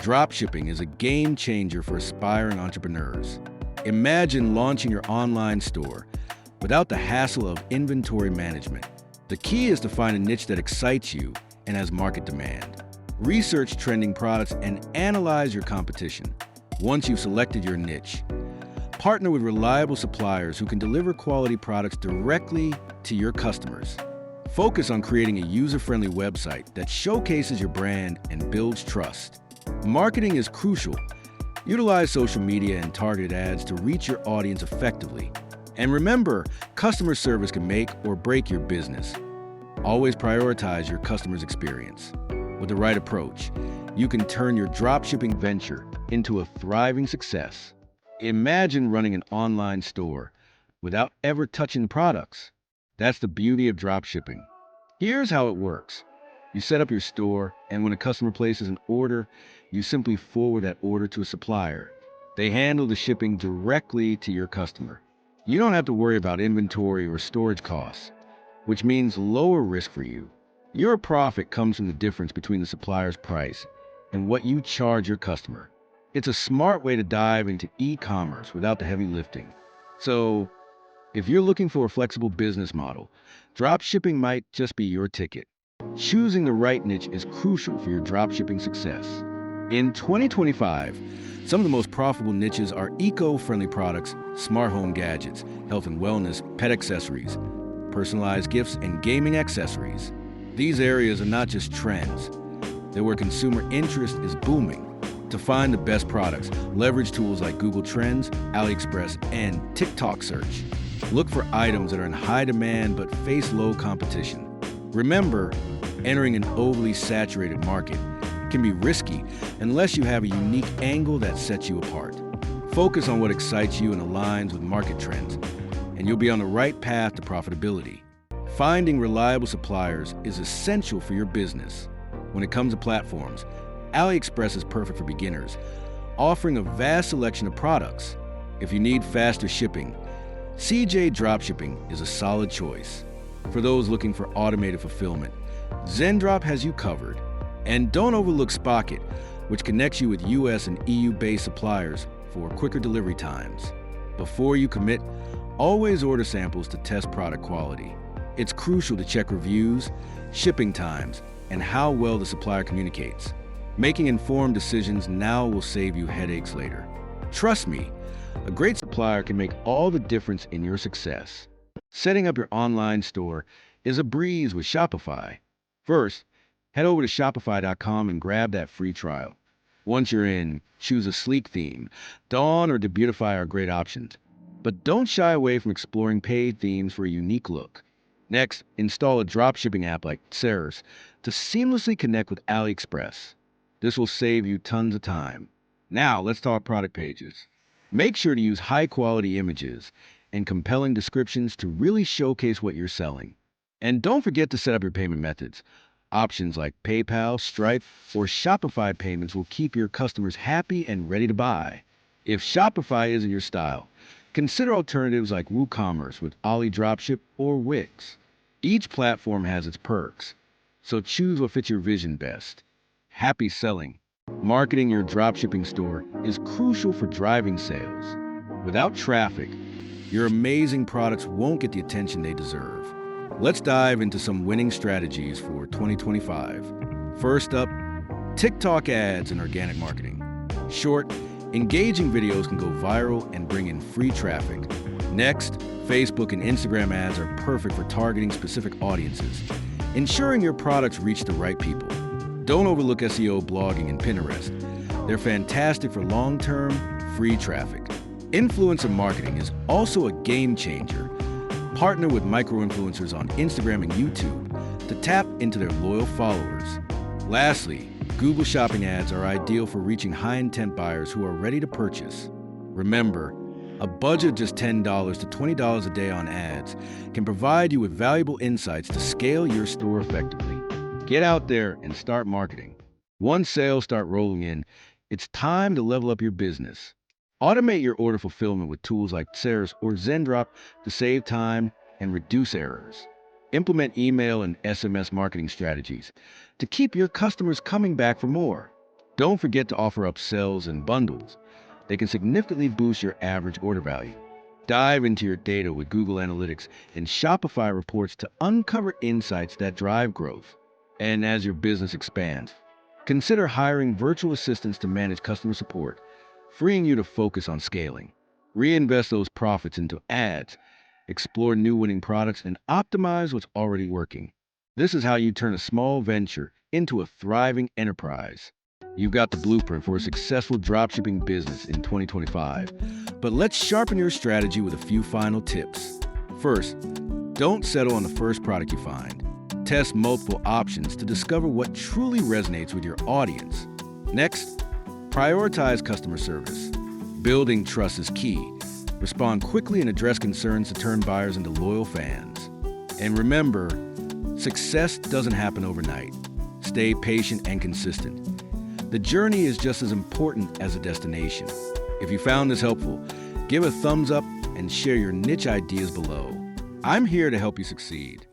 Dropshipping is a game changer for aspiring entrepreneurs. Imagine launching your online store without the hassle of inventory management. The key is to find a niche that excites you and has market demand. Research trending products and analyze your competition. Once you've selected your niche, partner with reliable suppliers who can deliver quality products directly to your customers. Focus on creating a user-friendly website that showcases your brand and builds trust. Marketing is crucial. Utilize social media and targeted ads to reach your audience effectively. And remember, customer service can make or break your business. Always prioritize your customer's experience. With the right approach, you can turn your dropshipping venture into a thriving success. Imagine running an online store without ever touching products. That's the beauty of dropshipping. Here's how it works. You set up your store, and when a customer places an order, you simply forward that order to a supplier. They handle the shipping directly to your customer. You don't have to worry about inventory or storage costs, which means lower risk for you. Your profit comes from the difference between the supplier's price and what you charge your customer. It's a smart way to dive into e-commerce without the heavy lifting. So, if you're looking for a flexible business model, dropshipping might just be your ticket. Choosing the right niche is crucial for your dropshipping success. In 2025, some of the most profitable niches are eco-friendly products, smart home gadgets, health and wellness, pet accessories, personalized gifts, and gaming accessories. These areas are not just trends. They're where consumer interest is booming. To find the best products, leverage tools like Google Trends, AliExpress, and TikTok search. Look for items that are in high demand but face low competition. Remember, entering an overly saturated market can be risky unless you have a unique angle that sets you apart. Focus on what excites you and aligns with market trends, and you'll be on the right path to profitability. Finding reliable suppliers is essential for your business. When it comes to platforms, AliExpress is perfect for beginners, offering a vast selection of products. If you need faster shipping, CJ Dropshipping is a solid choice. For those looking for automated fulfillment, Zendrop has you covered. And don't overlook Spocket, which connects you with US and EU-based suppliers for quicker delivery times. Before you commit, always order samples to test product quality. It's crucial to check reviews, shipping times, and how well the supplier communicates. Making informed decisions now will save you headaches later. Trust me, a great supplier can make all the difference in your success. Setting up your online store is a breeze with Shopify. First, head over to Shopify.com and grab that free trial. Once you're in, choose a sleek theme. Dawn or Debutify are great options. But don't shy away from exploring paid themes for a unique look. Next, install a dropshipping app like Ceres to seamlessly connect with AliExpress. This will save you tons of time. Now, let's talk product pages. Make sure to use high-quality images and compelling descriptions to really showcase what you're selling. And don't forget to set up your payment methods. Options like PayPal, Stripe, or Shopify payments will keep your customers happy and ready to buy. If Shopify isn't your style, consider alternatives like WooCommerce with Ali Dropship or Wix. Each platform has its perks, so choose what fits your vision best. Happy selling! Marketing your dropshipping store is crucial for driving sales. Without traffic, your amazing products won't get the attention they deserve. Let's dive into some winning strategies for 2025. First up, TikTok ads and organic marketing. Short, engaging videos can go viral and bring in free traffic. Next, Facebook and Instagram ads are perfect for targeting specific audiences, ensuring your products reach the right people. Don't overlook SEO, blogging, and Pinterest. They're fantastic for long-term, free traffic. Influencer marketing is also a game changer. Partner with micro-influencers on Instagram and YouTube to tap into their loyal followers. Lastly, Google Shopping ads are ideal for reaching high-intent buyers who are ready to purchase. Remember, a budget of just $10 to $20 a day on ads can provide you with valuable insights to scale your store effectively. Get out there and start marketing. Once sales start rolling in, it's time to level up your business. Automate your order fulfillment with tools like Ceres or Zendrop to save time and reduce errors. Implement email and SMS marketing strategies to keep your customers coming back for more. Don't forget to offer upsells and bundles. They can significantly boost your average order value. Dive into your data with Google Analytics and Shopify reports to uncover insights that drive growth. And as your business expands, consider hiring virtual assistants to manage customer support, freeing you to focus on scaling. Reinvest those profits into ads, explore new winning products, and optimize what's already working. This is how you turn a small venture into a thriving enterprise. You've got the blueprint for a successful dropshipping business in 2025. But let's sharpen your strategy with a few final tips. First, don't settle on the first product you find. Test multiple options to discover what truly resonates with your audience. Next, prioritize customer service. Building trust is key. Respond quickly and address concerns to turn buyers into loyal fans. And remember, success doesn't happen overnight. Stay patient and consistent. The journey is just as important as the destination. If you found this helpful, give a thumbs up and share your niche ideas below. I'm here to help you succeed.